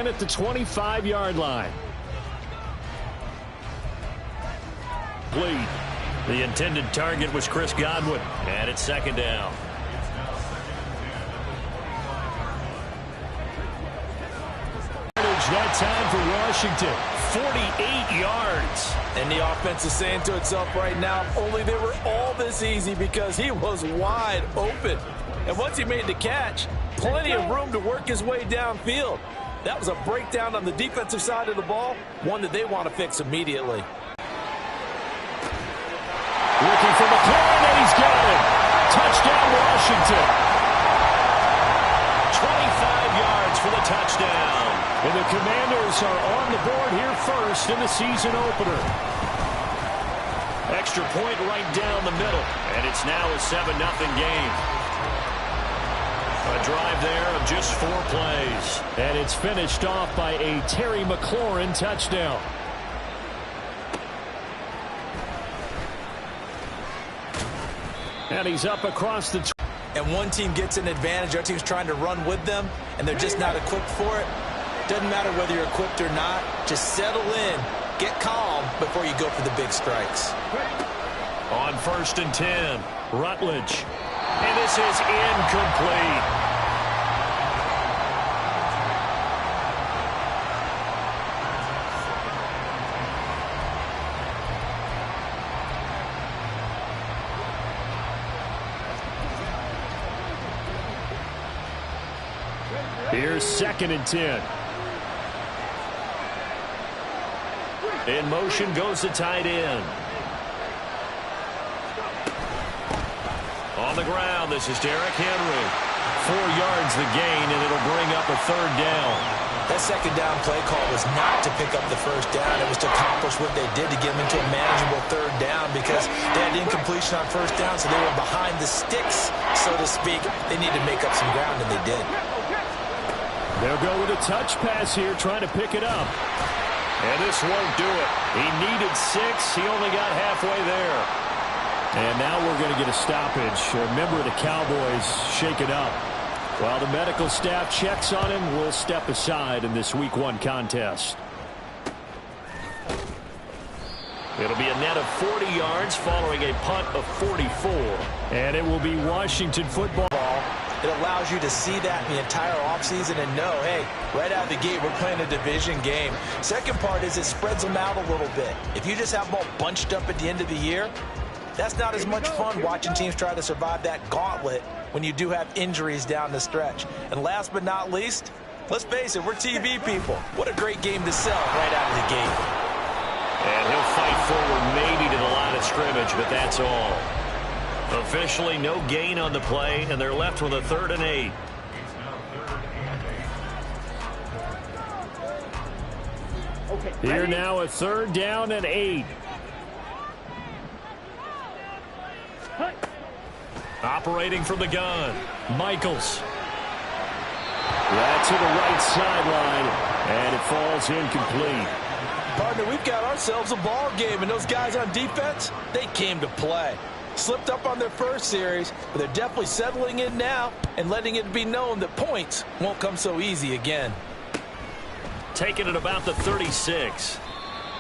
in at the 25-yard line. The intended target was Chris Godwin, and it's second down. That time for Washington, 48 yards. And the offense is saying to itself right now, only they were all this easy because he was wide open. And once he made the catch, plenty of room to work his way downfield. That was a breakdown on the defensive side of the ball, one that they want to fix immediately. Looking for McLaurin, and he's got it. Touchdown, Washington. 25 yards for the touchdown. And the Commanders are on the board here first in the season opener. Extra point right down the middle, and it's now a 7-0 game. A drive there of just 4 plays. And it's finished off by a Terry McLaurin touchdown. And he's up across the... And one team gets an advantage, our team's trying to run with them, and they're just not equipped for it. Doesn't matter whether you're equipped or not. Just settle in, get calm before you go for the big strikes. On 1st and 10, Rutledge. And this is incomplete. Here's 2nd and 10. In motion goes the tight end. On the ground, this is Derrick Henry. 4 yards the gain, and it'll bring up a 3rd down. That 2nd down play call was not to pick up the 1st down. It was to accomplish what they did to get them into a manageable 3rd down because they had incompletion on 1st down, so they were behind the sticks, so to speak. They needed to make up some ground, and they did. They'll go with a touch pass here, trying to pick it up. And this won't do it. He needed 6. He only got halfway there. And now we're going to get a stoppage. A member of the Cowboys shake it up. While the medical staff checks on him, we'll step aside in this Week 1 contest. It'll be a net of 40 yards following a punt of 44. And it will be Washington football. It allows you to see that the entire offseason and know, hey, right out of the gate, we're playing a division game. Second part is it spreads them out a little bit. If you just have them all bunched up at the end of the year, that's not as much fun watching teams try to survive that gauntlet when you do have injuries down the stretch. And last but not least, let's face it, we're TV people. What a great game to sell right out of the gate. And he'll fight forward maybe to the line of scrimmage, but that's all. Officially no gain on the play, and they're left with a 3rd and 8. Here now, a 3rd down and 8. Operating from the gun, Michaels. That's to the right sideline, and it falls incomplete. Partner, we've got ourselves a ball game, and those guys on defense, they came to play. Slipped up on their first series, but they're definitely settling in now and letting it be known that points won't come so easy again. Taking it about the 36.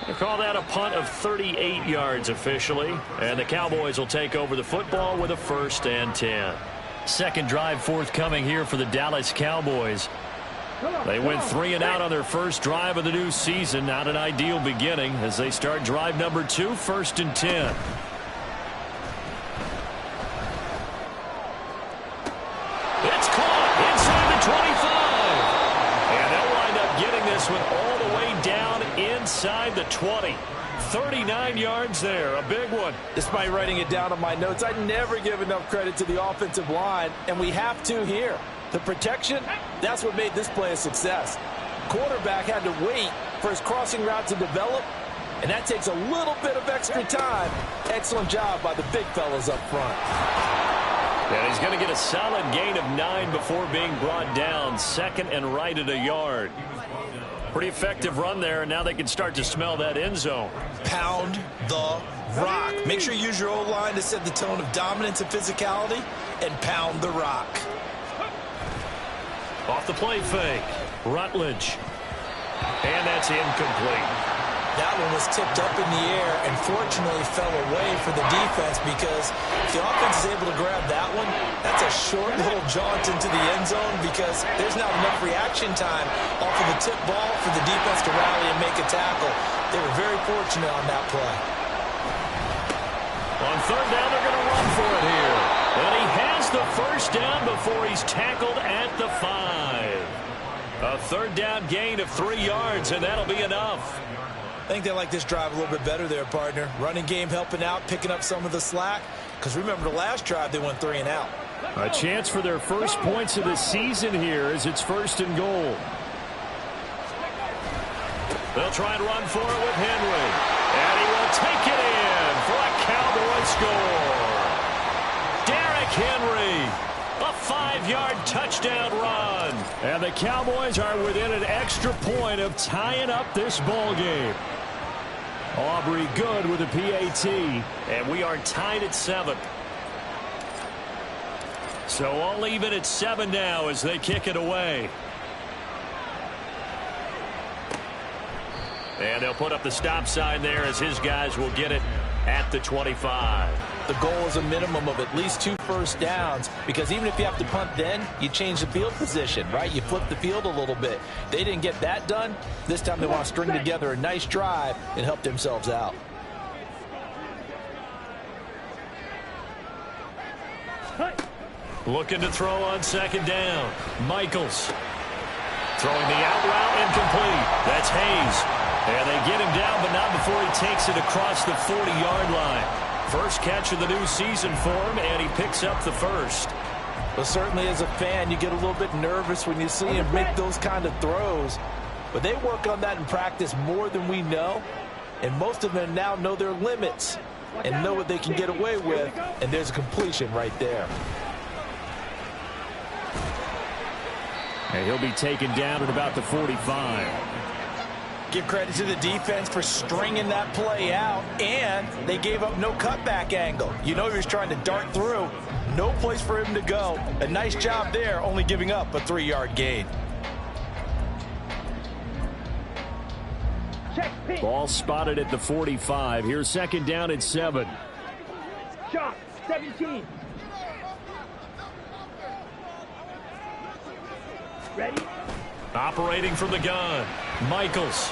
They call that a punt of 38 yards officially, and the Cowboys will take over the football with a 1st and 10. Second drive forthcoming here for the Dallas Cowboys. They went 3 and out on their first drive of the new season. Not an ideal beginning as they start drive number 2, 1st and 10. It's caught inside the 25. And they'll wind up getting this one all the way down inside the 20. 39 yards there, a big one. Despite writing it down on my notes, I never give enough credit to the offensive line, and we have to here. The protection, that's what made this play a success. Quarterback had to wait for his crossing route to develop, and that takes a little bit of extra time. Excellent job by the big fellas up front. And he's going to get a solid gain of 9 before being brought down. 2nd and right at a yard. Pretty effective run there, and now they can start to smell that end zone. Pound the rock. Make sure you use your O-line to set the tone of dominance and physicality, and pound the rock. Off the play fake, Rutledge. And that's incomplete. That one was tipped up in the air and fortunately fell away for the defense, because if the offense is able to grab that one, that's a short little jaunt into the end zone, because there's not enough reaction time off of the tip ball for the defense to rally and make a tackle. They were very fortunate on that play. On third down, they're going to run for it here. And he has the first down before he's tackled at the 5. A third down gain of 3 yards, and that'll be enough. I think they like this drive a little bit better there, partner. Running game helping out, picking up some of the slack. Because remember, the last drive, they went 3 and out. A chance for their first points of the season here as it's 1st and goal. They'll try and run for it with Henry. And he will take it in for a Cowboy score. Derrick Henry, a 5-yard touchdown run. And the Cowboys are within an extra point of tying up this ball game. Aubrey good with a PAT. And we are tied at 7. So all even at 7 now as they kick it away. And they'll put up the stop sign there as his guys will get it at the 25. The goal is a minimum of at least 2 first downs, because even if you have to punt then, you change the field position, right? You flip the field a little bit. They didn't get that done. This time they want to string together a nice drive and help themselves out. Looking to throw on 2nd down. Michaels throwing the out route, incomplete. That's Hayes. And they get him down, but not before he takes it across the 40-yard line. First catch of the new season for him, and he picks up the first. Well, certainly as a fan, you get a little bit nervous when you see him make those kind of throws. But they work on that in practice more than we know. And most of them now know their limits and know what they can get away with. And there's a completion right there. And he'll be taken down at about the 45. Give credit to the defense for stringing that play out, and they gave up no cutback angle. You know he was trying to dart through. No place for him to go. A nice job there, only giving up a 3-yard gain. Ball spotted at the 45. Here's 2nd down at 7. Shot, 17. Ready? Operating from the gun. Michaels.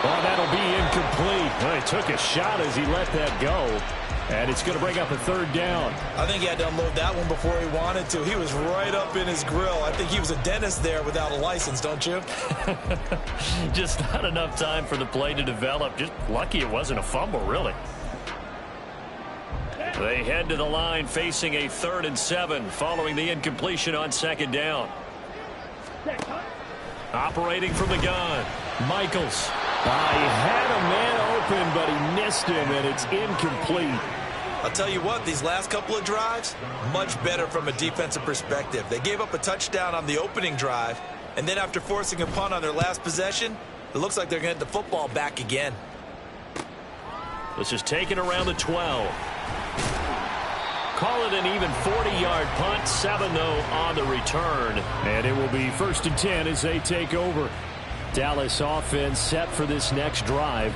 Oh, that'll be incomplete. Well, he took a shot as he let that go. And it's going to bring up a 3rd down. I think he had to unload that one before he wanted to. He was right up in his grill. I think he was a dentist there without a license, don't you? Just not enough time for the play to develop. Just lucky it wasn't a fumble, really. They head to the line facing a 3rd and 7 following the incompletion on 2nd down. Operating from the gun. Michaels. He had a man open, but he missed him, and it's incomplete. I'll tell you what, these last couple of drives, much better from a defensive perspective. They gave up a touchdown on the opening drive, and then after forcing a punt on their last possession, it looks like they're going to get the football back again. This is taken around the 12. Call it an even 40-yard punt. 7, though, on the return. And it will be 1st and 10 as they take over. Dallas offense set for this next drive.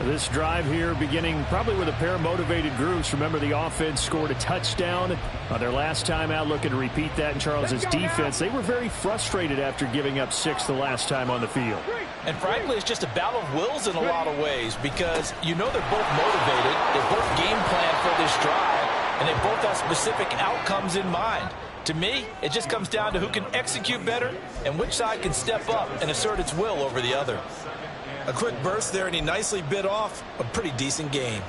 This drive here beginning probably with a pair of motivated groups. Remember, the offense scored a touchdown on their last time out. Looking to repeat that in Charles's defense. They were very frustrated after giving up 6 the last time on the field. And frankly, it's just a battle of wills in a lot of ways, because you know they're both motivated. They both game plan for this drive, and they both have specific outcomes in mind. To me, it just comes down to who can execute better and which side can step up and assert its will over the other. A quick burst there, and he nicely bit off a pretty decent gain.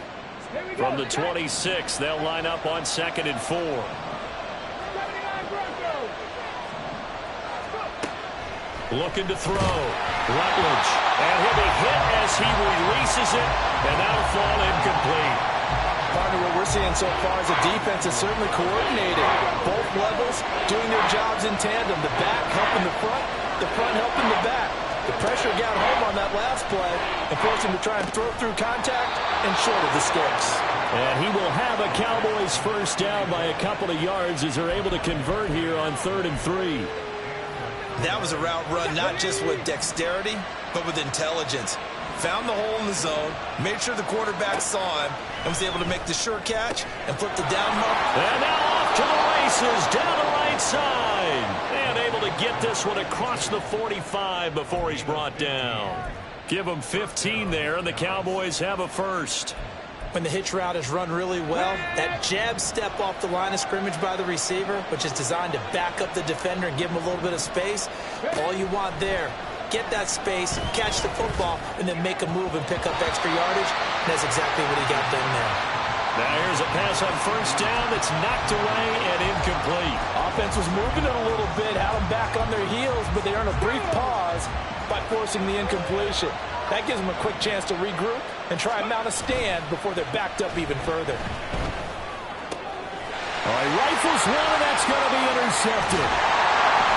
From the 26, they'll line up on 2nd and 4. Looking to throw. Rutledge. And he'll be hit as he releases it, and that'll fall incomplete. Partner, what we're seeing so far is a defense is certainly coordinated. Both levels doing their jobs in tandem. The back helping the front helping the back. The pressure got home on that last play and forced him to try and throw through contact and short of the sticks. And he will have a Cowboys first down by a couple of yards as they're able to convert here on 3rd and 3. That was a route run not just with dexterity, but with intelligence. Found the hole in the zone, made sure the quarterback saw him, and was able to make the sure catch and flip the down mark. And now off to the races down the right side. And able to get this one across the 45 before he's brought down. Give him 15 there, and the Cowboys have a first. When the hitch route is run really well, that jab step off the line of scrimmage by the receiver, which is designed to back up the defender and give him a little bit of space, all you want there, get that space, catch the football, and then make a move and pick up extra yardage. And that's exactly what he got done there. Now here's a pass on first down that's knocked away and incomplete. Offense was moving it a little bit, had them back on their heels, but they earned a brief pause by forcing the incompletion. That gives them a quick chance to regroup and try and mount a stand before they're backed up even further. All right, rifles one, and that's going to be intercepted.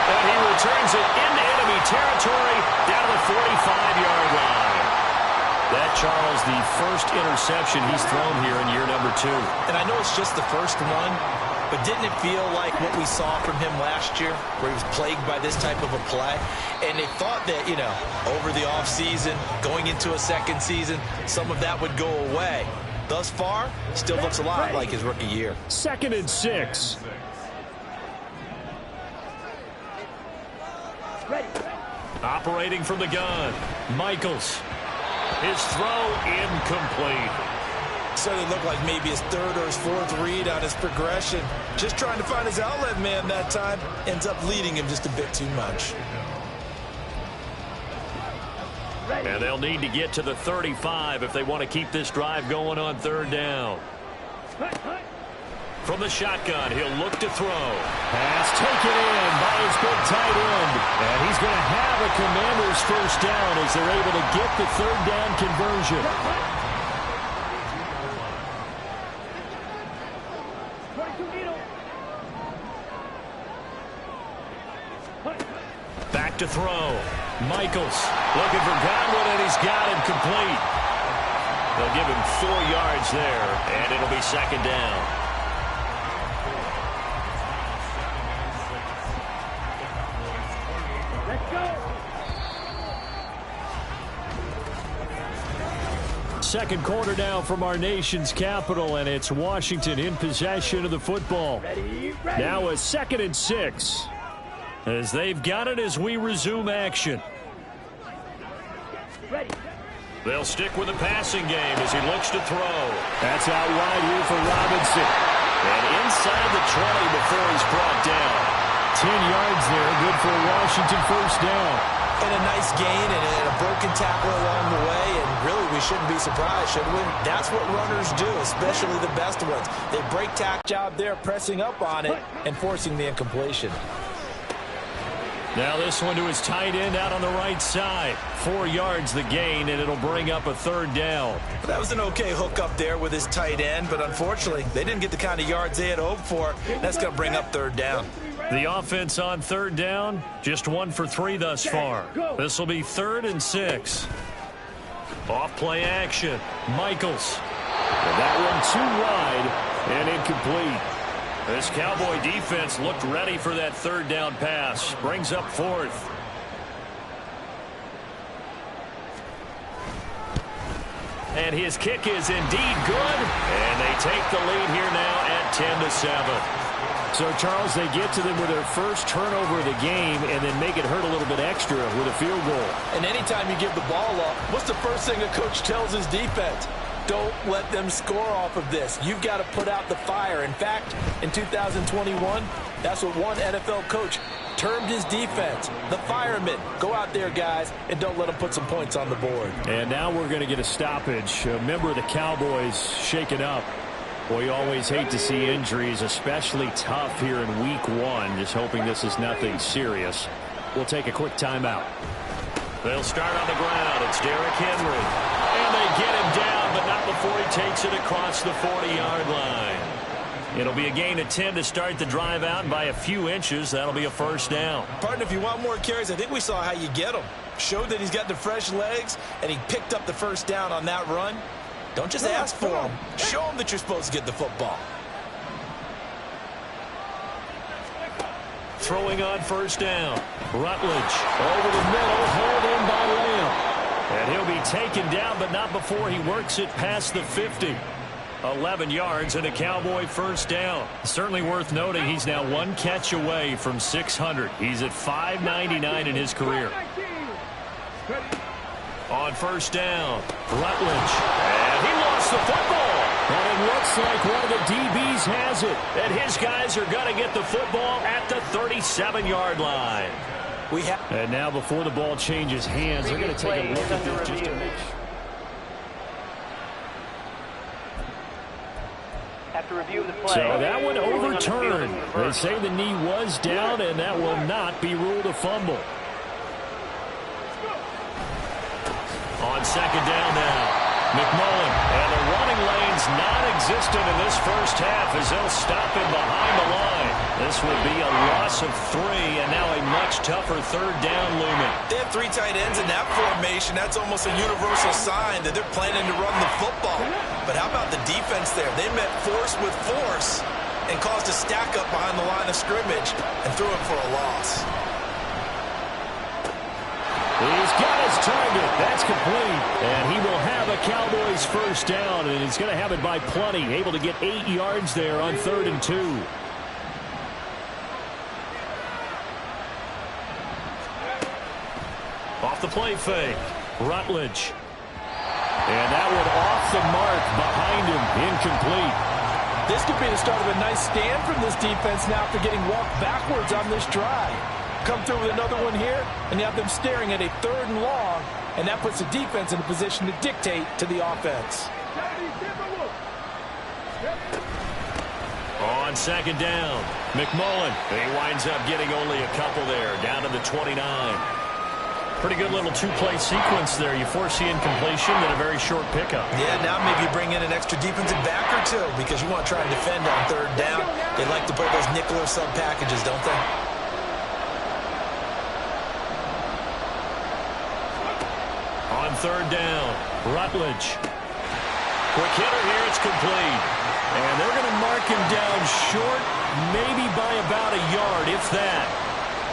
And he returns it into enemy territory down to the 45-yard line. That, Charles, the first interception he's thrown here in year number 2. And I know it's just the first one, but didn't it feel like what we saw from him last year, where he was plagued by this type of a play? And they thought that, you know, over the offseason, going into a second season, some of that would go away. Thus far, still looks a lot like his rookie year. 2nd and 6. Operating from the gun, Michaels. His throw incomplete. So it looked like maybe his third or his fourth read on his progression. Just trying to find his outlet man that time. Ends up leading him just a bit too much. And they'll need to get to the 35 if they want to keep this drive going on third down. From the shotgun, he'll look to throw. Pass taken in by his big tight end. And he's going to have a Commander's first down as they're able to get the third down conversion. Back to throw. Michaels looking for Godwin, and he's got him complete. They'll give him 4 yards there, and it'll be second down. Let's go. Second quarter now from our nation's capital, and it's Washington in possession of the football. Ready. Now a 2nd and 6. As they've got it as we resume action. Ready. They'll stick with the passing game as he looks to throw. That's out wide here for Robinson. And inside the 20 before he's brought down. 10 yards there, good for a Washington first down. And a nice gain and a broken tackle along the way. And really, we shouldn't be surprised, should we? That's what runners do, especially the best ones. They break tackle. Job there pressing up on it and forcing the incompletion. Now this one to his tight end out on the right side. 4 yards the gain, and it'll bring up a third down. That was an okay hook up there with his tight end, but unfortunately, they didn't get the kind of yards they had hoped for. That's going to bring up third down. The offense on third down, just 1 for 3 thus far. This will be 3rd and 6. Off play action. Michaels. And that one too wide and incomplete. This Cowboy defense looked ready for that third down pass. Brings up 4th. And his kick is indeed good. And they take the lead here now at 10-7. So, Charles, they get to them with their first turnover of the game and then make it hurt a little bit extra with a field goal. And anytime you give the ball up, what's the first thing a coach tells his defense? Don't let them score off of this. You've got to put out the fire. In fact, in 2021, that's what one NFL coach termed his defense, the firemen. Go out there, guys, and don't let them put some points on the board. And now we're going to get a stoppage. A member of the Cowboys shaken up. Boy, you always hate to see injuries, especially tough here in week 1. Just hoping this is nothing serious. We'll take a quick timeout. They'll start on the ground. It's Derrick Henry. And they get him down, but not before he takes it across the 40-yard line. It'll be a gain of 10 to start the drive out, and by a few inches, that'll be a first down. Partner, if you want more carries, I think we saw how you get him. Showed that he's got the fresh legs, and he picked up the first down on that run. Don't just ask for him. Show him that you're supposed to get the football. throwing on first down. Rutledge over the middle, hauled in by Lamb. And he'll be taken down, but not before he works it past the 50. 11 yards and a Cowboy first down. Certainly worth noting he's now one catch away from 600. He's at 599 in his career. On first down, Rutledge. And he lost the football. And it looks like one of the DBs has it. And his guys are going to get the football at the 37-yard line. And now before the ball changes hands, they're going to take a look at this just to make sure. So that one overturned. They say the knee was down, and that will not be ruled a fumble. On second down now, McMullen. And the running lane's non-existent in this first half as they'll stop him behind the line. This will be a loss of 3, and now a much tougher third down looming. They have 3 tight ends in that formation. That's almost a universal sign that they're planning to run the football. But how about the defense there? They met force with force and caused a stack up behind the line of scrimmage and threw it for a loss. He's got his target. That's complete. And he will have a Cowboys first down, and he's going to have it by plenty. Able to get 8 yards there on 3rd and 2. Off the play fake, Rutledge. And that one off the mark behind him, incomplete. This could be the start of a nice stand from this defense now after getting walked backwards on this drive. Come through with another one here, and you have them staring at a 3rd and long, and that puts the defense in a position to dictate to the offense. On second down, McMullen. He winds up getting only a couple there, down to the 29. Pretty good little 2-play sequence there. You foresee incompletion, then a very short pickup. Yeah, now maybe you bring in an extra defensive back or 2 because you want to try and defend on 3rd down. They like to play those nickel or sub packages, don't they? On 3rd down, Rutledge. Quick hitter here, it's complete. And they're going to mark him down short, maybe by about a yard, if that.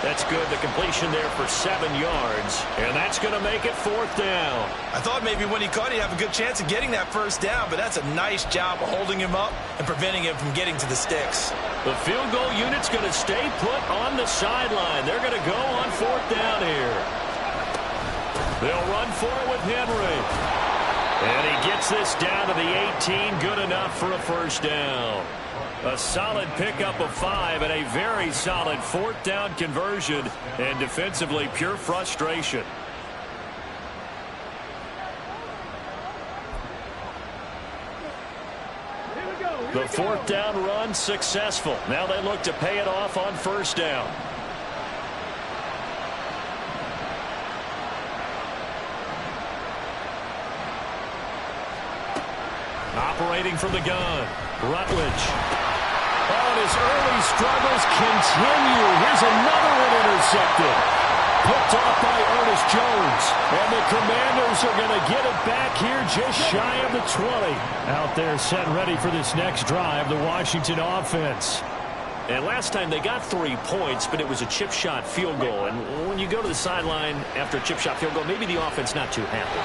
That's good. The completion there for 7 yards. And that's going to make it 4th down. I thought maybe when he caught, he'd have a good chance of getting that first down, but that's a nice job of holding him up and preventing him from getting to the sticks. The field goal unit's going to stay put on the sideline. They're going to go on 4th down here. They'll run for it with Henry. And he gets this down to the 18. Good enough for a first down. A solid pickup of 5 and a very solid 4th down conversion. And defensively, pure frustration. The 4th down run successful. Now they look to pay it off on first down. Operating from the gun, Rutledge. Oh, and his early struggles continue. Here's another one intercepted. Picked off by Ernest Jones. And the Commanders are going to get it back here just shy of the 20. Out there set ready for this next drive, the Washington offense. And last time they got 3 points, but it was a chip shot field goal. And when you go to the sideline after a chip shot field goal, maybe the offense not too happy.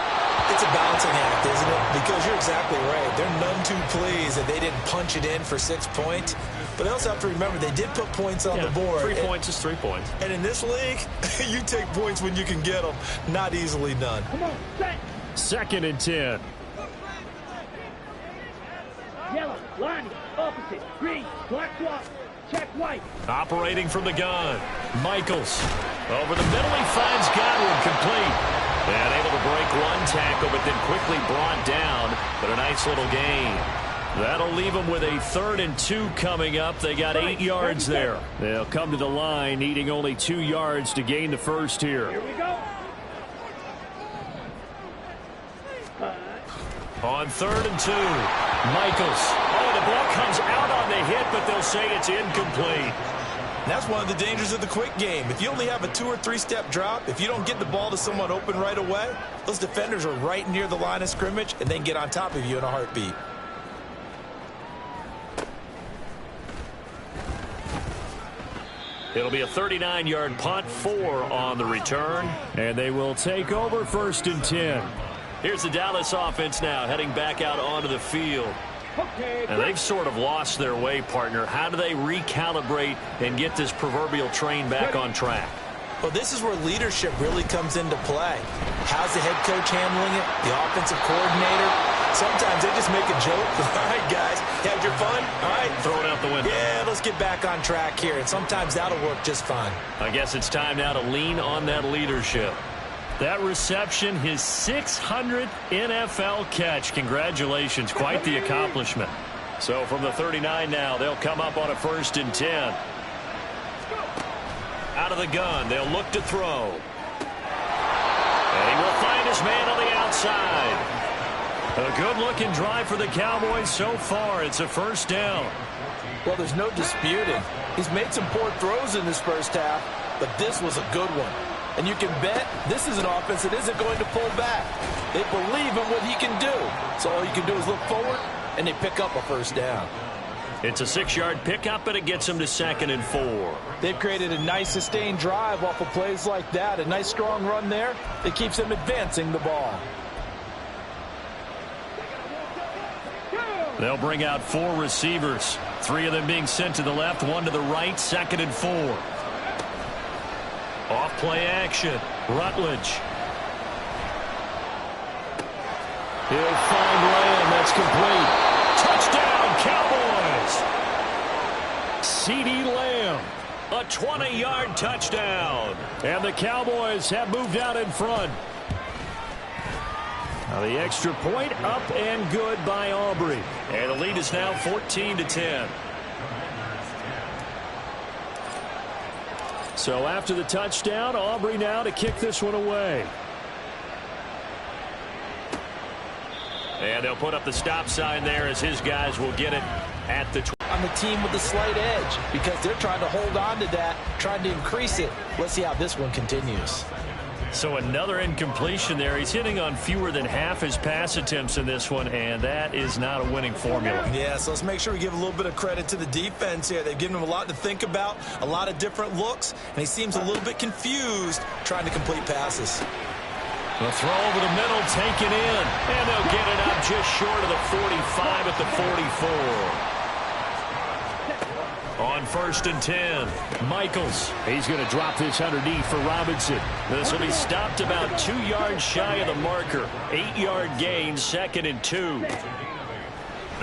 It's a balancing act, isn't it? Because you're exactly right. They're none too pleased that they didn't punch it in for 6 points. But they also have to remember they did put points on the board. 3 points is 3 points. And in this league, you take points when you can get them. Not easily done. Come on, set. 2nd and 10. Yellow, line, opposite, green, black swap, check white. Operating from the gun, Michaels. Over the middle, he finds Godwin, complete. And able to break one tackle, but then quickly brought down. But a nice little gain. That'll leave them with a 3rd and 2 coming up. They got 8 yards there. They'll come to the line, needing only 2 yards to gain the first here. Here we go. On 3rd and 2, Michaels. Oh, the ball comes out on the hit, but they'll say it's incomplete. And that's one of the dangers of the quick game. If you only have a 2- or 3-step drop, if you don't get the ball to someone open right away, those defenders are right near the line of scrimmage, and they can get on top of you in a heartbeat. It'll be a 39-yard punt, 4 on the return. And they will take over 1st and 10. Here's the Dallas offense now heading back out onto the field. And they've sort of lost their way, partner. How do they recalibrate and get this proverbial train back on track? Well, this is where leadership really comes into play. How's the head coach handling it? The offensive coordinator? Sometimes they just make a joke. All right, guys, had your fun? All right. Throw it out the window. Yeah, let's get back on track here. And sometimes that'll work just fine. I guess it's time now to lean on that leadership. That reception, his 600th NFL catch. Congratulations. Quite the accomplishment. So from the 39 now, they'll come up on a 1st and 10. Out of the gun, they'll look to throw. And he will find his man on the outside. A good-looking drive for the Cowboys so far. It's a 1st down. Well, there's no disputing. He's made some poor throws in this first half, but this was a good one. And you can bet this is an offense that isn't going to pull back. They believe in what he can do. So all you can do is look forward, and they pick up a 1st down. It's a 6-yard pickup, and it gets them to 2nd and 4. They've created a nice sustained drive off of plays like that. A nice strong run there that keeps them advancing the ball. They'll bring out 4 receivers. 3 of them being sent to the left, 1 to the right, 2nd and 4. Off play action. Rutledge. He'll find Lamb. That's complete. Touchdown, Cowboys. CeeDee Lamb. A 20-yard touchdown. And the Cowboys have moved out in front. Now the extra point up and good by Aubrey. And the lead is now 14-10. So after the touchdown, Aubrey now to kick this one away. And they'll put up the stop sign there as his guys will get it at the 20. On the team with the slight edge because they're trying to hold on to that, trying to increase it. Let's see how this one continues. So another incompletion there. He's hitting on fewer than half his pass attempts in this one, and that is not a winning formula. Yeah, so let's make sure we give a little bit of credit to the defense here. They've given him a lot to think about, a lot of different looks, and he seems a little bit confused trying to complete passes. The throw over the middle, taken in, and they'll get it up just short of the 45 at the 44. On 1st and 10, Michaels. He's going to drop this underneath for Robinson. This will be stopped about 2 yards shy of the marker. 8-yard gain, 2nd and 2.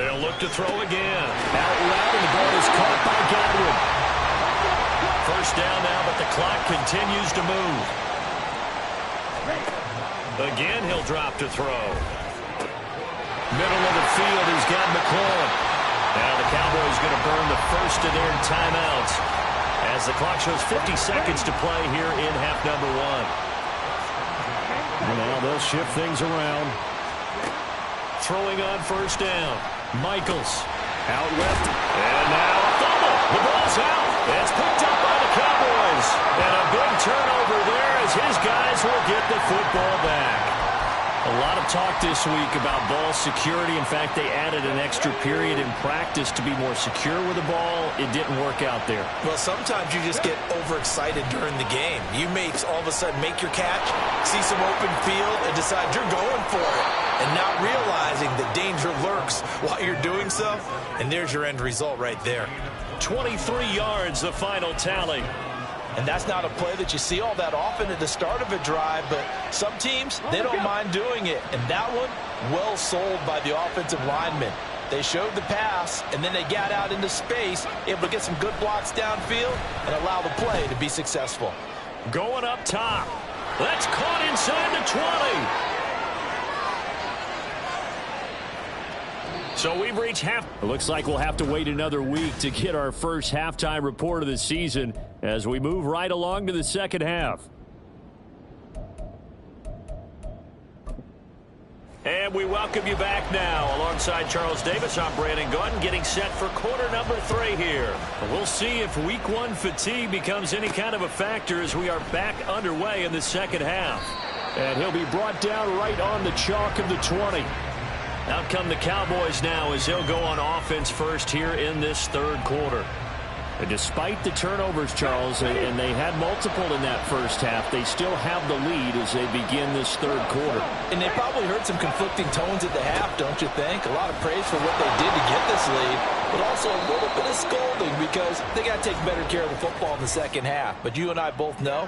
They'll look to throw again. Out route, and the ball is caught by Godwin. 1st down now, but the clock continues to move. Again, he'll drop to throw. Middle of the field, he's got McClellan. Now the Cowboys going to burn the first of their timeouts as the clock shows 50 seconds to play here in half number 1. And now they'll shift things around. Throwing on 1st down. Michaels out left. And now a fumble. The ball's out. It's picked up by the Cowboys. And a big turnover there as his guys will get the football back. A lot of talk this week about ball security. In fact, they added an extra period in practice to be more secure with the ball. It didn't work out there. Well, sometimes you just get overexcited during the game. You may all of a sudden make your catch, see some open field, and decide you're going for it, and not realizing that danger lurks while you're doing so. And there's your end result right there. 23 yards, the final tally. And that's not a play that you see all that often at the start of a drive, but some teams, they don't mind doing it. And that one, well sold by the offensive lineman. They showed the pass, and then they got out into space, able to get some good blocks downfield and allow the play to be successful. Going up top. That's caught inside the 20. So we've reached half. It looks like we'll have to wait another week to get our first halftime report of the season as we move right along to the second half. And we welcome you back now. Alongside Charles Davis, I'm Brandon Gunn, getting set for quarter number 3 here. We'll see if week 1 fatigue becomes any kind of a factor as we are back underway in the second half. And he'll be brought down right on the chalk of the 20. Out come the Cowboys now as they'll go on offense first here in this third quarter. And despite the turnovers, Charles, and they had multiple in that first half, they still have the lead as they begin this third quarter. And they probably heard some conflicting tones at the half, don't you think? A lot of praise for what they did to get this lead, but also a little bit of scolding because they got to take better care of the football in the second half. But you and I both know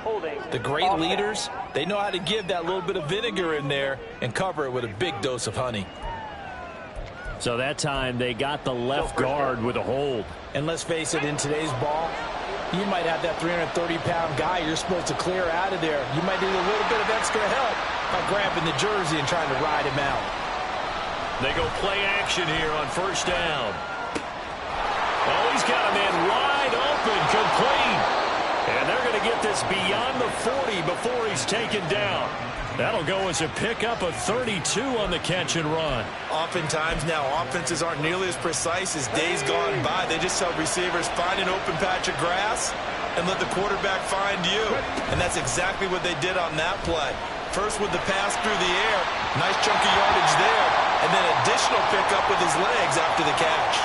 the great leaders, they know how to give that little bit of vinegar in there and cover it with a big dose of honey. So that time they got the left guard with a hold. And let's face it, in today's ball, you might have that 330-pound guy you're supposed to clear out of there. You might need a little bit of extra help by grabbing the jersey and trying to ride him out. They go play action here on first down. Oh, he's got a man wide open, complete. And they're going to get this beyond the 40 before he's taken down. That'll go as a pickup of 32 on the catch and run. Oftentimes now, offenses aren't nearly as precise as days gone by. They just tell receivers, find an open patch of grass and let the quarterback find you. And that's exactly what they did on that play. First with the pass through the air, nice chunk of yardage there, and then additional pickup with his legs after the catch.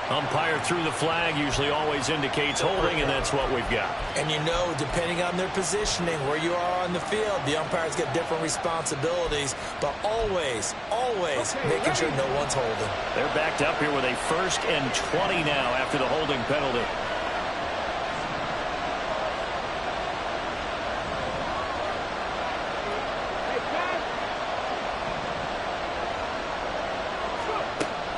Umpire threw the flag, usually always indicates holding, and that's what we've got. And you know, depending on their positioning, where you are on the field, the umpires get different responsibilities, but always making sure no one's holding. They're backed up here with a 1st and 20 now after the holding penalty.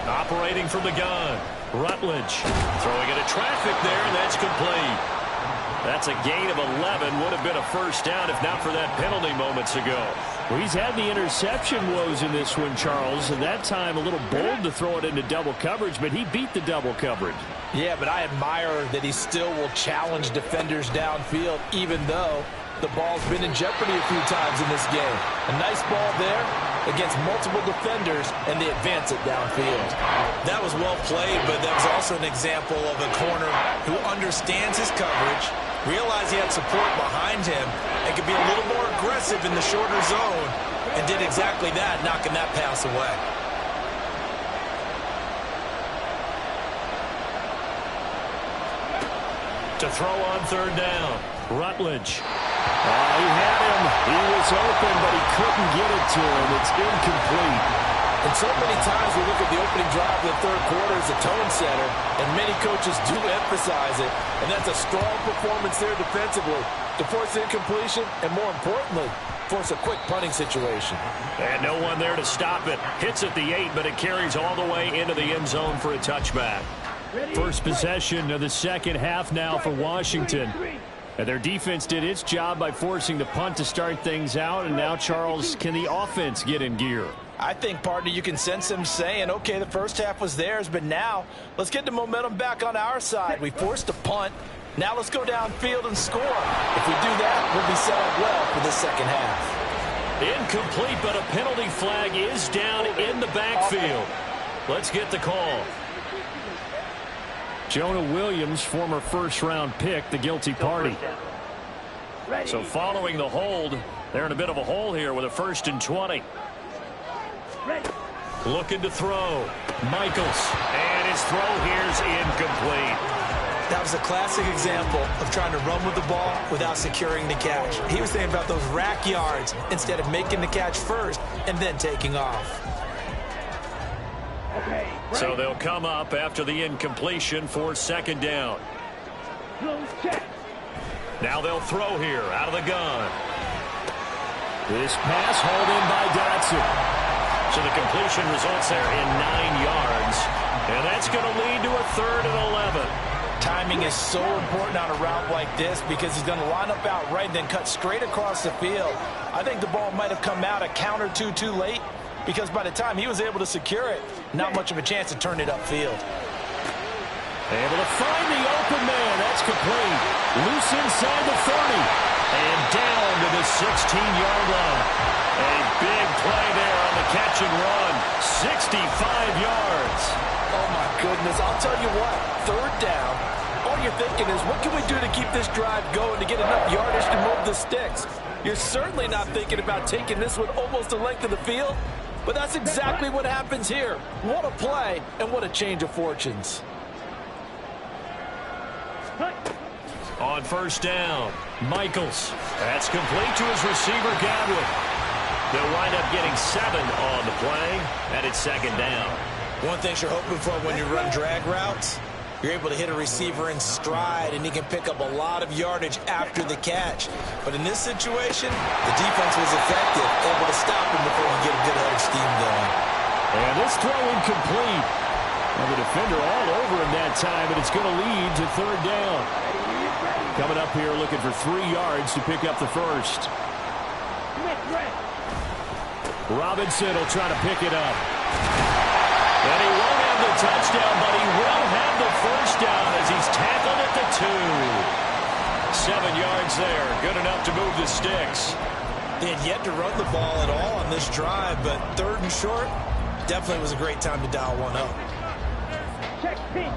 Operating from the gun. Rutledge throwing into traffic there, and that's complete. That's a gain of 11. Would have been a first down if not for that penalty moments ago. Well, he's had the interception woes in this one, Charles, and that time a little bold to throw it into double coverage, but he beat the double coverage. Yeah, but I admire that he still will challenge defenders downfield, even though the ball's been in jeopardy a few times in this game. A nice ball there against multiple defenders, and they advance it downfield. That was well played, but that was also an example of a corner who understands his coverage, realized he had support behind him, and could be a little more aggressive in the shorter zone, and did exactly that, knocking that pass away. To throw on third down, Rutledge. He had him. He was open, but he couldn't get it to him. It's incomplete. And so many times we look at the opening drive of the third quarter as a tone setter, and many coaches do emphasize it, and that's a strong performance there defensively to force incompletion and, more importantly, force a quick punting situation. And no one there to stop it. Hits at the 8, but it carries all the way into the end zone for a touchback. First possession of the second half now for Washington. And their defense did its job by forcing the punt to start things out. And now, Charles, can the offense get in gear? I think, partner, you can sense them saying, okay, the first half was theirs, but now let's get the momentum back on our side. We forced a punt. Now let's go downfield and score. If we do that, we'll be set up well for the second half. Incomplete, but a penalty flag is down in the backfield. Let's get the call. Jonah Williams, former first-round pick, the guilty party. So following the hold, they're in a bit of a hole here with a 1st and 20. Looking to throw. Michaels. And his throw here's incomplete. That was a classic example of trying to run with the ball without securing the catch. He was thinking about those rack yards instead of making the catch first and then taking off. So they'll come up after the incompletion for 2nd down. Now they'll throw here out of the gun. This pass hauled in by Dotson. So the completion results there in 9 yards. And that's going to lead to a 3rd and 11. Timing is so important on a route like this because he's going to line up out right and then cut straight across the field. I think the ball might have come out a count or two too late, because by the time he was able to secure it, not much of a chance to turn it upfield. Able to find the open man. That's complete. Loose inside the 30. And down to the 16-yard line. A big play there on the catch and run. 65 yards. Oh, my goodness. I'll tell you what. 3rd down. All you're thinking is, what can we do to keep this drive going to get enough yardage to move the sticks? You're certainly not thinking about taking this one almost the length of the field But that's exactly what happens here. What a play and what a change of fortunes. On first down, Michaels. That's complete to his receiver, Godwin. They'll wind up getting 7 on the play, and it's second down. One thing you're hoping for when you run drag routes, you're able to hit a receiver in stride, and he can pick up a lot of yardage after the catch. But in this situation, the defense was effective, able to stop him before he get a good head of steam going. And this throw incomplete. And the defender all over him that time, and it's going to lead to third down. Coming up here looking for 3 yards to pick up the first. Robinson will try to pick it up. And he won't have the touchdown, but he will have the first down as he's tackled at the 2. 7 yards there. Good enough to move the sticks. They had yet to run the ball at all on this drive, but third and short, definitely was a great time to dial one up. Check pink.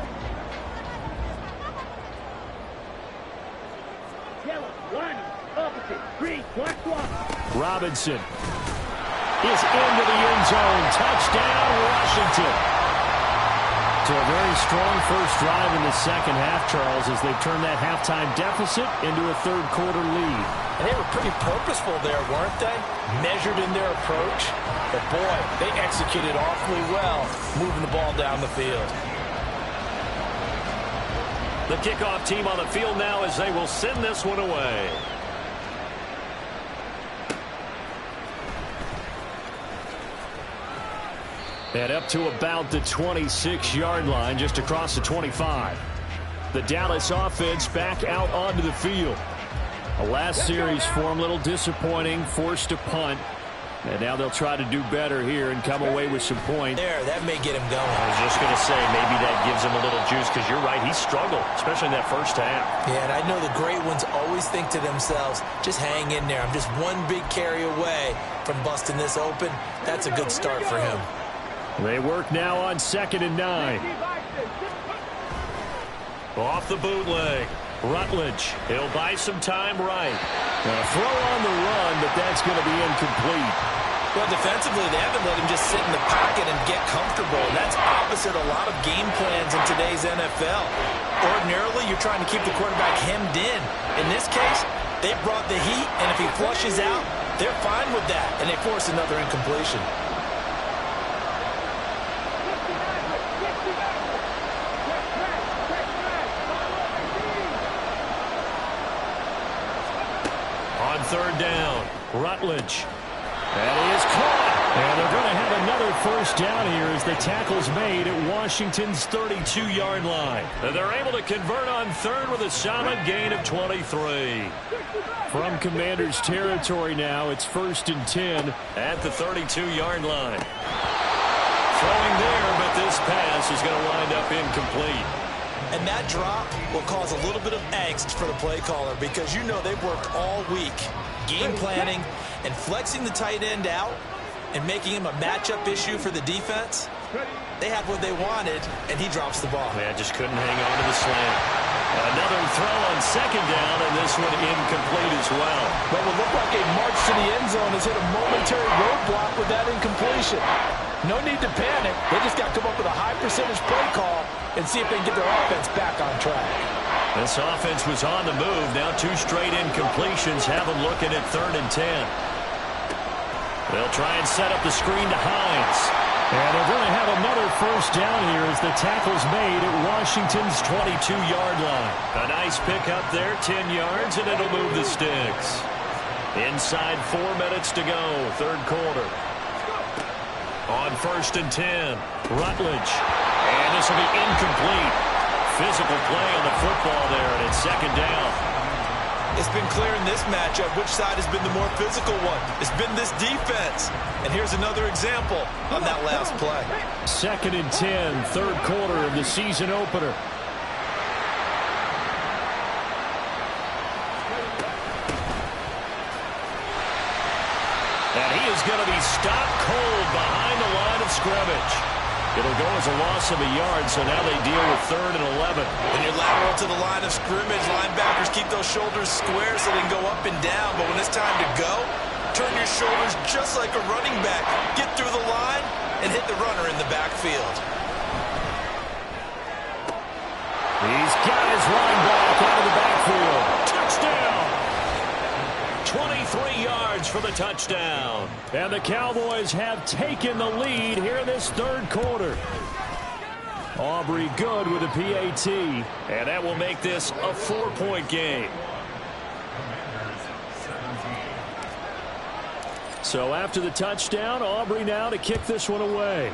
Yellow, lining, opposite, green, black swap. Robinson is into the end zone. Touchdown, Washington. So a very strong first drive in the second half, Charles, as they've turned that halftime deficit into a third-quarter lead. And they were pretty purposeful there, weren't they? Measured in their approach. But, boy, they executed awfully well, moving the ball down the field. The kickoff team on the field now as they will send this one away. And up to about the 26-yard line, just across the 25. The Dallas offense back out onto the field. A last series for them, a little disappointing, forced to punt. And now they'll try to do better here and come away with some points. There, that may get him going. I was just going to say, maybe that gives him a little juice, because you're right, he struggled, especially in that first half. Yeah, and I know the great ones always think to themselves, just hang in there. I'm just one big carry away from busting this open. That's a good start for him. They work now on 2nd and 9. Off the bootleg. Rutledge. He'll buy some time right. A throw on the run, but that's going to be incomplete. Well, defensively, they haven't let him just sit in the pocket and get comfortable. That's opposite a lot of game plans in today's NFL. Ordinarily, you're trying to keep the quarterback hemmed in. In this case, they brought the heat, and if he flushes out, they're fine with that, and they force another incompletion. Third down, Rutledge. That is caught. And they're going to have another first down here as the tackle's made at Washington's 32-yard line. And they're able to convert on third with a solid gain of 23. From Commanders territory now, it's 1st and 10 at the 32-yard line. Throwing there, but this pass is going to wind up incomplete. And that drop will cause a little bit of angst for the play caller, because you know they've worked all week game planning and flexing the tight end out and making him a matchup issue for the defense. They had what they wanted, and he drops the ball. Man, just couldn't hang on to the slant. Another throw on 2nd down, and this one incomplete as well. What would look like a march to the end zone has hit a momentary roadblock with that incompletion. No need to panic. They just got to come up with a high percentage play call and see if they can get their offense back on track. This offense was on the move. Now 2 straight incompletions have them looking at 3rd and 10. They'll try and set up the screen to Hines. And they're going to have another first down here as the tackle's made at Washington's 22-yard line. A nice pickup there, 10 yards, and it'll move the sticks. Inside 4 minutes to go, third quarter. On 1st and 10, Rutledge. And this will be incomplete. Physical play on the football there, and it's 2nd down. It's been clear in this matchup which side has been the more physical one. It's been this defense. And here's another example on that last play. 2nd and 10, third quarter of the season opener. And he is going to be stopped cold behind the line of scrimmage. It'll go as a loss of a yard, so now they deal with 3rd and 11. When you're lateral to the line of scrimmage, linebackers keep those shoulders square so they can go up and down. But when it's time to go, Turn your shoulders just like a running back. Get through the line and hit the runner in the backfield. He's got his running back out of the backfield. Touchdown! 23 yards for the touchdown. And the Cowboys have taken the lead here in this third quarter. Aubrey good with a PAT. And that will make this a 4-point game. So after the touchdown, Aubrey now to kick this one away.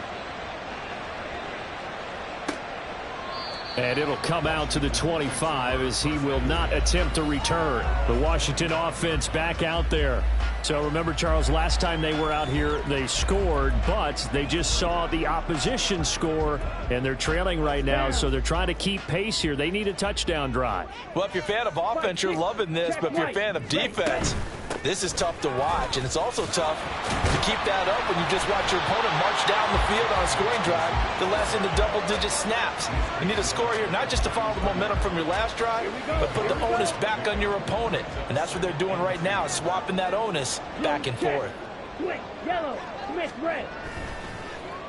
And it'll come out to the 25 as he will not attempt to return. The Washington offense back out there. So remember, Charles, last time they were out here, they scored, but they just saw the opposition score, and they're trailing right now, so they're trying to keep pace here. They need a touchdown drive. Well, if you're a fan of offense, you're loving this, but if you're a fan of defense, this is tough to watch, and it's also tough to keep that up when you just watch your opponent march down the field on a scoring drive that lasts into double-digit snaps. You need a score here, not just to follow the momentum from your last drive, but put the onus back on your opponent, and that's what they're doing right now, swapping that onus back and forth. Switch, yellow, Smith, red.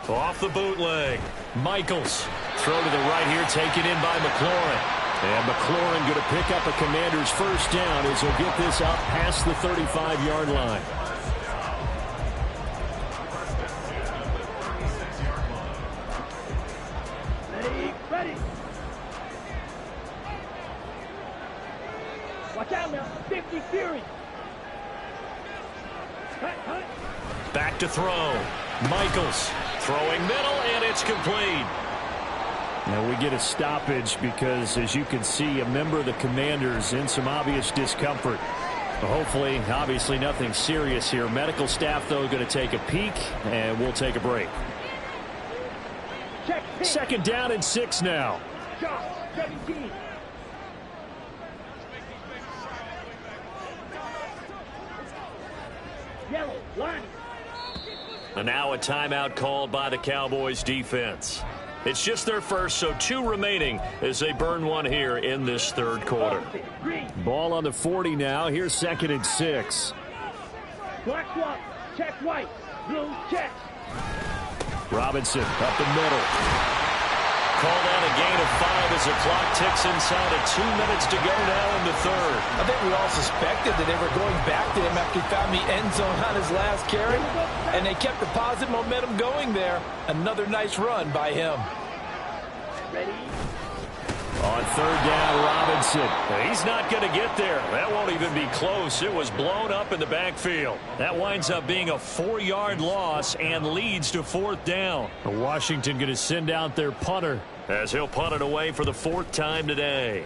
Off the bootleg. Michaels. Throw to the right here, taken in by McLaurin. And McLaurin going to pick up a Commander's first down as he'll get this out past the 35-yard line. Ready. Watch out now. 50 Fury. Back to throw. Michaels throwing middle, and it's complete. Now we get a stoppage because, as you can see, a member of the Commanders in some obvious discomfort. Hopefully, obviously nothing serious here. Medical staff, though, going to take a peek, and we'll take a break. Second down and 6 now. 17. Yellow, line. And now a timeout called by the Cowboys defense. It's just their first, so 2 remaining as they burn one here in this third quarter. Ball on the 40 now. Here's 2nd and 6. Black swap, check white, blue check. Robinson up the middle. Called out a gain of 5 as the clock ticks inside of 2 minutes to go now in the third. I think we all suspected that they were going back to him after he found the end zone on his last carry, and they kept the positive momentum going there. Another nice run by him. Ready. On third down, Robinson. He's not going to get there. That won't even be close. It was blown up in the backfield. That winds up being a 4-yard loss and leads to 4th down. Washington going to send out their punter as he'll punt it away for the 4th time today.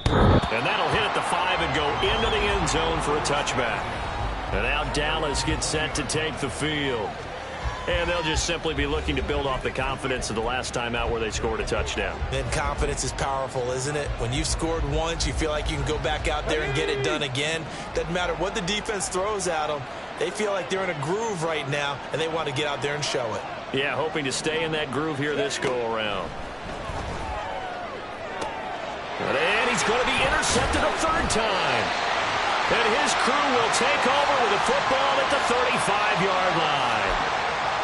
And that'll hit at the 5 and go into the end zone for a touchback. And now Dallas gets set to take the field. And they'll just simply be looking to build off the confidence of the last time out where they scored a touchdown. And confidence is powerful, isn't it? When you've scored once, you feel like you can go back out there and get it done again. Doesn't matter what the defense throws at them. They feel like they're in a groove right now, and they want to get out there and show it. Yeah, hoping to stay in that groove here this go-around. And he's going to be intercepted a 3rd time. And his crew will take over with the football at the 35-yard line.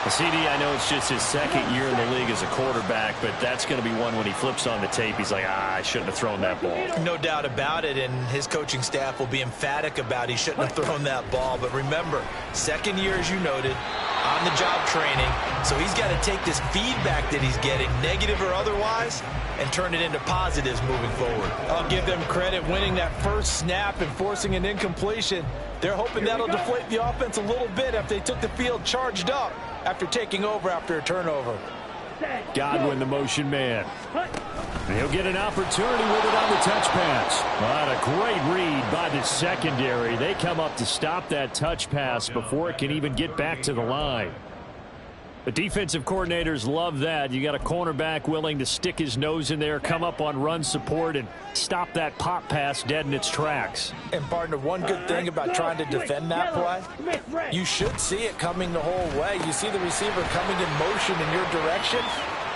CD, I know it's just his 2nd year in the league as a quarterback, but that's going to be one when he flips on the tape, he's like, I shouldn't have thrown that ball. No doubt about it, and his coaching staff will be emphatic about he shouldn't have thrown that ball. But remember, 2nd year, as you noted, on-the-job training, so he's got to take this feedback that he's getting, negative or otherwise, and turn it into positives moving forward. I'll give them credit winning that first snap and forcing an incompletion. They're hoping that'll deflate the offense a little bit after they took the field charged up after taking over after a turnover. Godwin, the motion man. And he'll get an opportunity with it on the touch pass. What a great read by the secondary. They come up to stop that touch pass before it can even get back to the line. The defensive coordinators love that. You got a cornerback willing to stick his nose in there, come up on run support, and stop that pop pass dead in its tracks. And partner, one good thing about trying to defend that play, you should see it coming the whole way. You see the receiver coming in motion in your direction,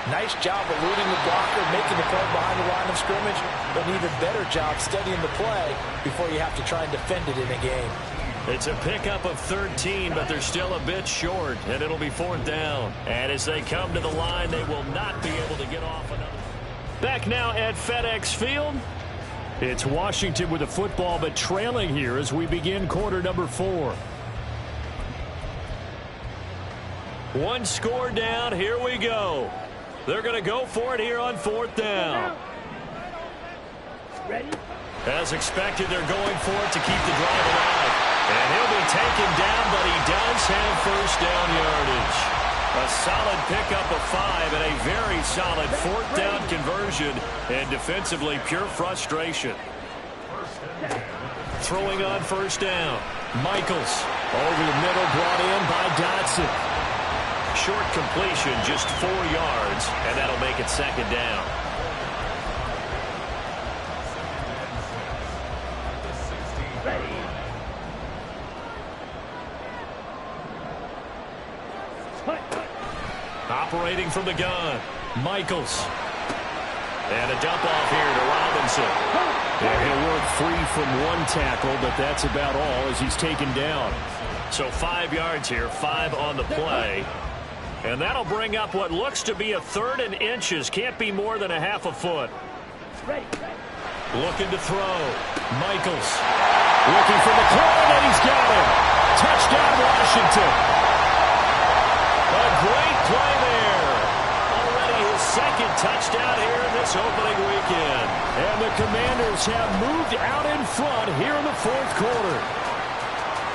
Nice job eluding the blocker, making the play behind the line of scrimmage, but an even better job studying the play before you have to try and defend it in a game. It's a pickup of 13, but they're still a bit short, and it'll be 4th down. And as they come to the line, they will not be able to get off another. Back now at FedEx Field. It's Washington with the football, but trailing here as we begin quarter number 4. One score down. Here we go. They're going to go for it here on 4th down. Ready? As expected, they're going for it to keep the drive alive. And he'll be taken down, but he does have first down yardage. A solid pickup of 5 and a very solid 4th down conversion. And defensively, pure frustration. Throwing on first down. Michaels over the middle, brought in by Dotson. Short completion, just 4 yards, and that'll make it 2nd down. Ready? Operating from the gun, Michaels. And a dump off here to Robinson. And he'll work free from one tackle, but that's about all as he's taken down. So 5 yards here, 5 on the play. And that'll bring up what looks to be a 3rd and inches. Can't be more than a half a foot. Ready? Looking to throw. Michaels. Looking for McLaurin, and he's got him. Touchdown, Washington. A great play there. Already his 2nd touchdown here in this opening weekend. And the Commanders have moved out in front here in the 4th quarter.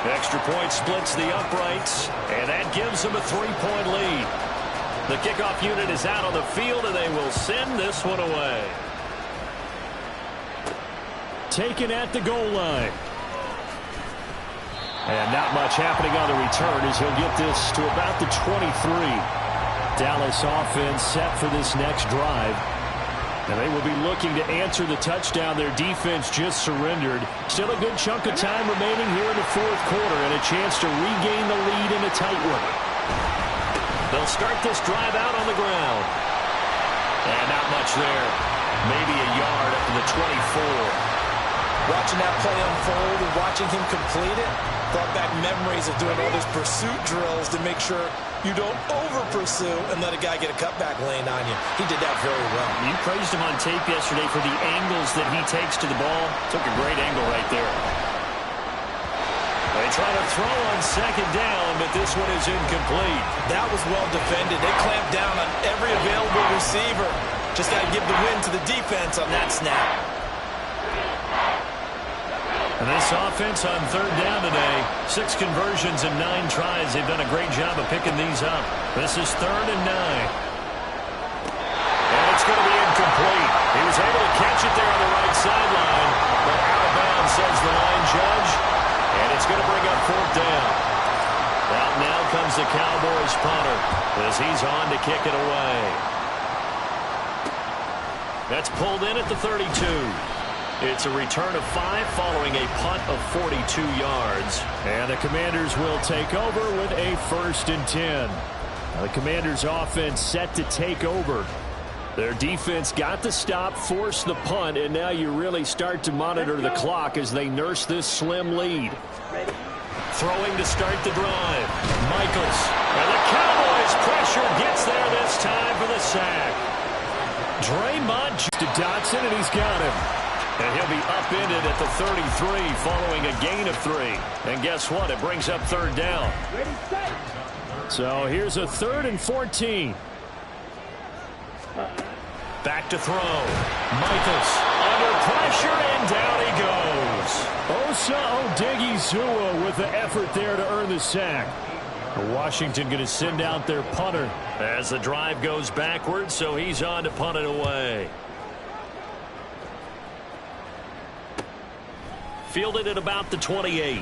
Extra point splits the uprights, and that gives them a 3-point lead. The kickoff unit is out on the field, and they will send this one away. Taken at the goal line. And not much happening on the return as he'll get this to about the 23. Dallas offense set for this next drive. And they will be looking to answer the touchdown their defense just surrendered. Still a good chunk of time remaining here in the 4th quarter and a chance to regain the lead in a tight one. They'll start this drive out on the ground. And not much there. Maybe a yard up to the 24. Watching that play unfold and watching him complete it brought back memories of doing all those pursuit drills to make sure you don't over-pursue and let a guy get a cutback lane on you. He did that very well. You praised him on tape yesterday for the angles that he takes to the ball. Took a great angle right there. They try to throw on 2nd down, but this one is incomplete. That was well defended. They clamped down on every available receiver. Just got to give the win to the defense on that snap. And this offense on 3rd down today, 6 conversions and 9 tries. They've done a great job of picking these up. This is 3rd and 9. And it's going to be incomplete. He was able to catch it there on the right sideline, but out of bounds, says the line judge. And it's going to bring up 4th down. Out now comes the Cowboys punter as he's on to kick it away. That's pulled in at the 32. It's a return of 5 following a punt of 42 yards. And the Commanders will take over with a 1st and 10. Now the Commanders offense set to take over. Their defense got the stop, forced the punt, and now you really start to monitor the clock as they nurse this slim lead. Throwing to start the drive. Michaels. And the Cowboys pressure gets there this time for the sack. Draymond to Dotson, and he's got him. And he'll be upended at the 33 following a gain of 3. And guess what? It brings up 3rd down. So here's a 3rd and 14. Back to throw. Michaels under pressure, and down he goes. Osa Odighizuwa with the effort there to earn the sack. Washington going to send out their punter as the drive goes backwards, so he's on to punt it away. Fielded at about the 28.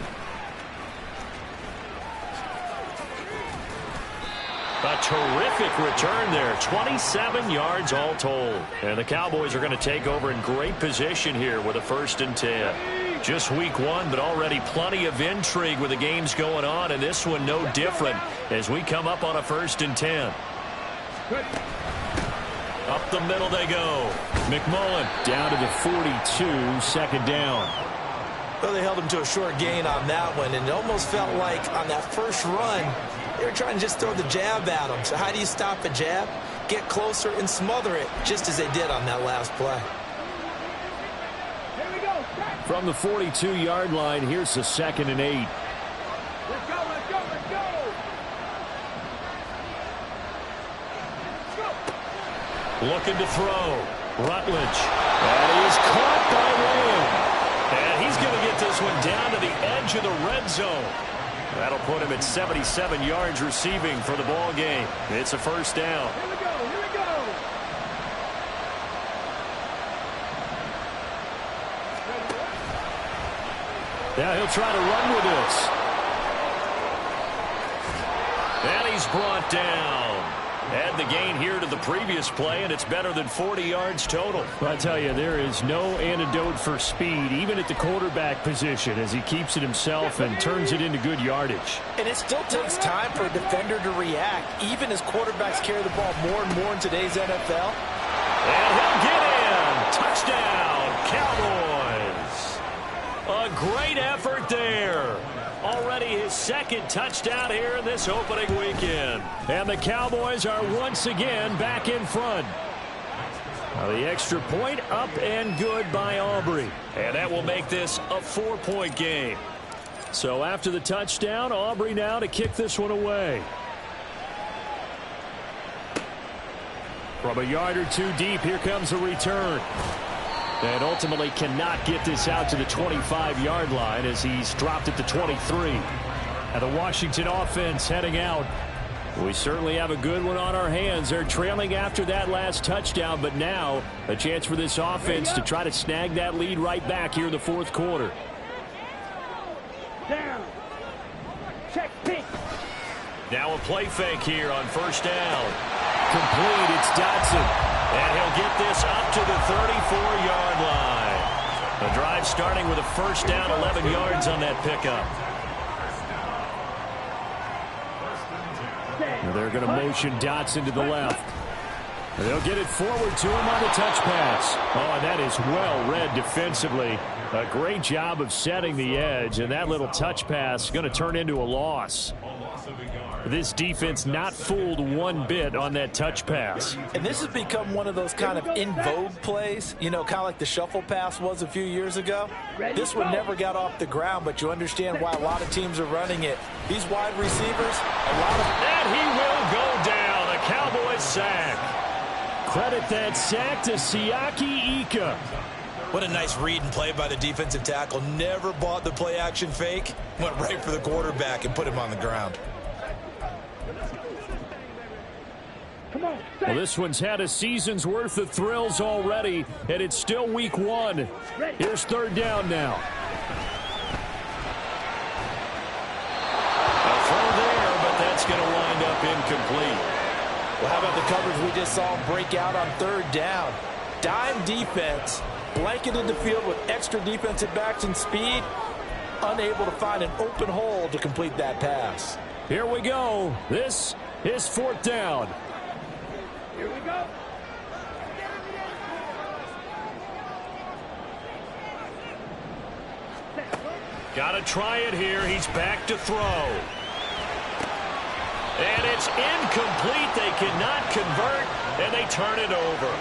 A terrific return there. 27 yards all told. And the Cowboys are going to take over in great position here with a 1st and 10. Just week 1, but already plenty of intrigue with the games going on, and this one no different as we come up on a 1st and 10. Up the middle they go. McMullen down to the 42, second down. Well, they held him to a short gain on that one, and it almost felt like on that first run, they were trying to just throw the jab at him. So how do you stop a jab? Get closer and smother it, just as they did on that last play. From the 42-yard line, here's the 2nd and 8. Let's go, let's go, let's go! Looking to throw. Rutledge. And he is caught by Lamb. And he's going to get this one down to the edge of the red zone. That'll put him at 77 yards receiving for the ball game. It's a first down. Here we go, here we go! Now he'll try to run with this. And he's brought down. Add the gain here to the previous play, and it's better than 40 yards total. I tell you, there is no antidote for speed, even at the quarterback position, as he keeps it himself and turns it into good yardage. And it still takes time for a defender to react, even as quarterbacks carry the ball more and more in today's NFL. And he'll get in. Touchdown, Cowboys. A great effort there. Already his 2nd touchdown here in this opening weekend. And the Cowboys are once again back in front. Now the extra point up and good by Aubrey. And that will make this a 4-point game. So after the touchdown, Aubrey now to kick this one away. From a yard or two deep, here comes a return. And ultimately cannot get this out to the 25-yard line as he's dropped at the 23. And the Washington offense heading out. We certainly have a good one on our hands. They're trailing after that last touchdown, but now a chance for this offense to try to snag that lead right back here in the 4th quarter. Down. Check pitch. Now a play fake here on first down. Complete, it's Dotson. And he'll get this up to the 34-yard line. The drive starting with a first down, 11 yards on that pickup. And they're going to motion Dotson to the left. And they'll get it forward to him on the touch pass. Oh, and that is well read defensively. A great job of setting the edge, and that little touch pass is going to turn into a loss. This defense not fooled one bit on that touch pass. And this has become one of those kind of in vogue plays, you know, kind of like the shuffle pass was a few years ago. This one never got off the ground, but you understand why a lot of teams are running it. These wide receivers, a lot of... And he will go down. A Cowboys sack. Credit that sack to Siaki Ika. What a nice read and play by the defensive tackle. Never bought the play action fake. Went right for the quarterback and put him on the ground. Well, this one's had a season's worth of thrills already, and it's still week 1. Here's 3rd down now. A throw there, but that's going to wind up incomplete. Well, how about the coverage we just saw break out on 3rd down? Dime defense, blanketed the field with extra defensive backs and speed, unable to find an open hole to complete that pass. Here we go. This is 4th down. Here we go. Got to try it here. He's back to throw. And it's incomplete. They cannot convert, and they turn it over.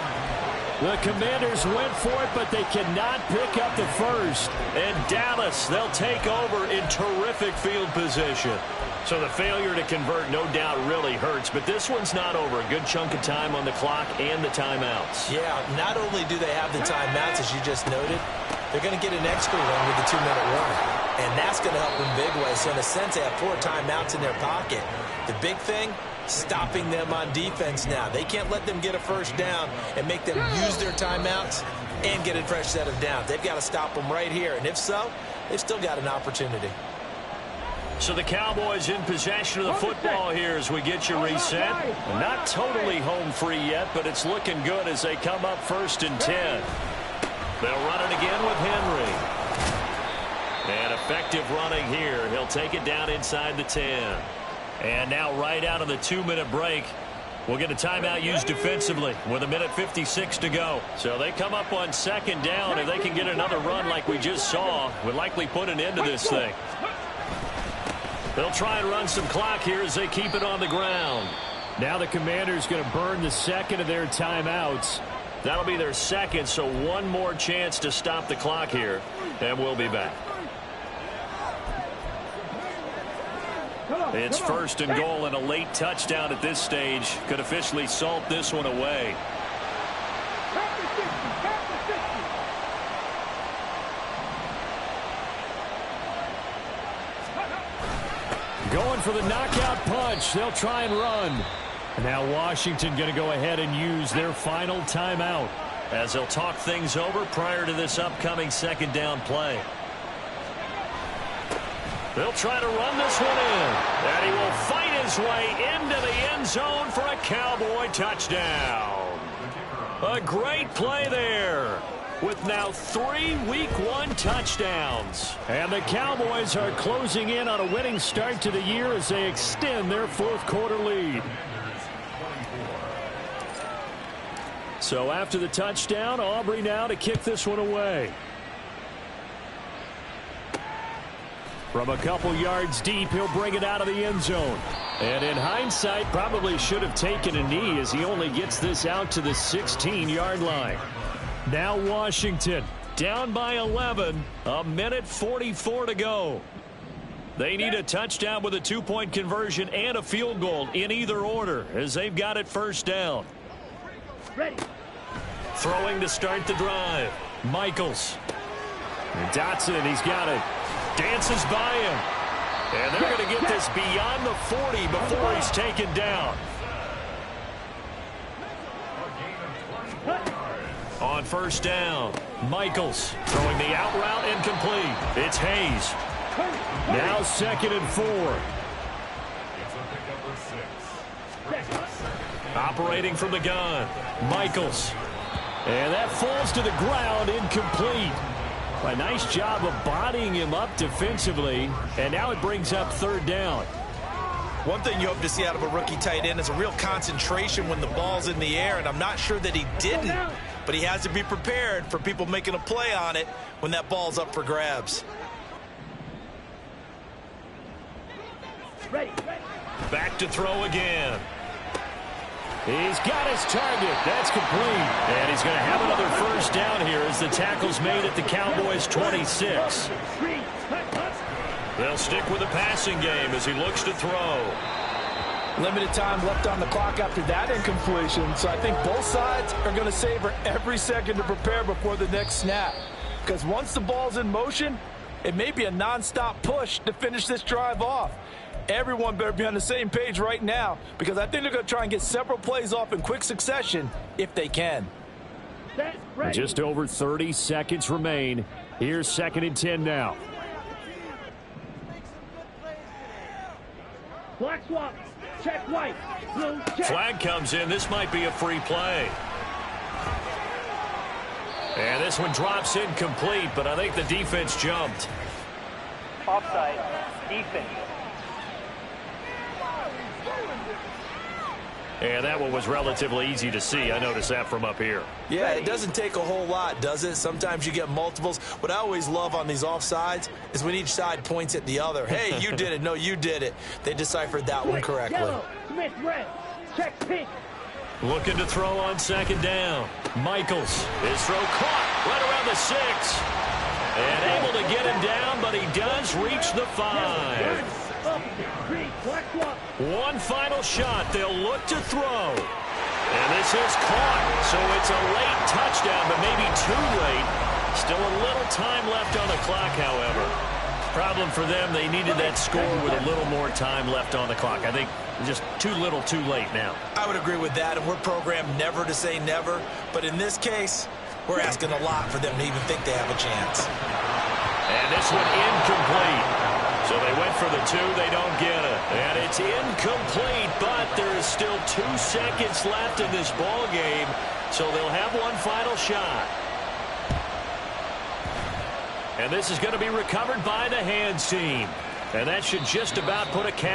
The Commanders went for it, but they cannot pick up the first. And Dallas, they'll take over in terrific field position. So the failure to convert, no doubt, really hurts. But this one's not over. A good chunk of time on the clock and the timeouts. Yeah, not only do they have the timeouts, as you just noted, they're going to get an extra one with the 2-minute warning. And that's going to help them big way. So in a sense, they have 4 timeouts in their pocket. The big thing, stopping them on defense now. They can't let them get a first down and make them use their timeouts and get a fresh set of downs. They've got to stop them right here. And if so, they've still got an opportunity. So the Cowboys in possession of the football here as we get you reset. Not totally home free yet, but it's looking good as they come up 1st and 10. They'll run it again with Henry. And effective running here. He'll take it down inside the 10. And now right out of the 2-minute break, We'll get a timeout used defensively with 1:56 to go. So they come up on second down. If they can get another run like we just saw, we'll likely put an end to this thing. They'll try and run some clock here as they keep it on the ground. Now the Commanders going to burn the second of their timeouts. That'll be their second, so one more chance to stop the clock here, and we'll be back. It's first and goal, and a late touchdown at this stage could officially salt this one away. Going for the knockout punch. They'll try and run. And now Washington going to go ahead and use their final timeout, as they'll talk things over prior to this upcoming second down play. They'll try to run this one in, and he will fight his way into the end zone for a Cowboy touchdown. A great play there, with now 3 Week 1 touchdowns. And the Cowboys are closing in on a winning start to the year as they extend their fourth quarter lead. So after the touchdown, Aubrey now to kick this one away. From a couple yards deep, he'll bring it out of the end zone. And in hindsight, probably should have taken a knee as he only gets this out to the 16-yard line. Now Washington down by 11, 1:44 to go. They need a touchdown with a 2-point conversion and a field goal in either order as they've got it first down. Ready. Throwing to start the drive. Michaels. And Dotson, he's got it. Dances by him. And they're going to get this beyond the 40 before he's taken down. On first down, Michaels throwing the out route incomplete. It's Hayes. Now 2nd and 4. Operating from the gun, Michaels. And that falls to the ground, incomplete. A nice job of bodying him up defensively, and now it brings up 3rd down. One thing you hope to see out of a rookie tight end is a real concentration when the ball's in the air, and I'm not sure that he didn't, but he has to be prepared for people making a play on it when that ball's up for grabs. Ready. Back to throw again. He's got his target. That's complete. And he's going to have another first down here as the tackle's made at the Cowboys' 26. They'll stick with the passing game as he looks to throw. Limited time left on the clock after that incompletion, so I think both sides are going to savor every second to prepare before the next snap. Because once the ball's in motion, it may be a nonstop push to finish this drive off. Everyone better be on the same page right now, because I think they're going to try and get several plays off in quick succession if they can. Just over 30 seconds remain. Here's 2nd and 10 now. Black swap. Check white. Blue check. Flag comes in. This might be a free play. And this one drops incomplete, but I think the defense jumped. Offside. Defense. And that one was relatively easy to see. I noticed that from up here. Yeah, it doesn't take a whole lot, does it? Sometimes you get multiples. What I always love on these offsides is when each side points at the other. Hey, you did it. No, you did it. They deciphered that one correctly. Yellow. Smith red. Check pink. Looking to throw on 2nd down. Michaels. His throw caught right around the 6. And able to get him down, but he does reach the 5. One final shot. They'll look to throw. And this is caught. So it's a late touchdown, but maybe too late. Still a little time left on the clock, however. Problem for them, they needed that score with a little more time left on the clock. I think just too little too late now. I would agree with that, and we're programmed never to say never. But in this case, we're asking a lot for them to even think they have a chance. And this one incomplete. So they went for the 2, they don't get it. And it's incomplete, but there is still 2 seconds left in this ball game. So they'll have one final shot. And this is going to be recovered by the hands team. And that should just about put a cap.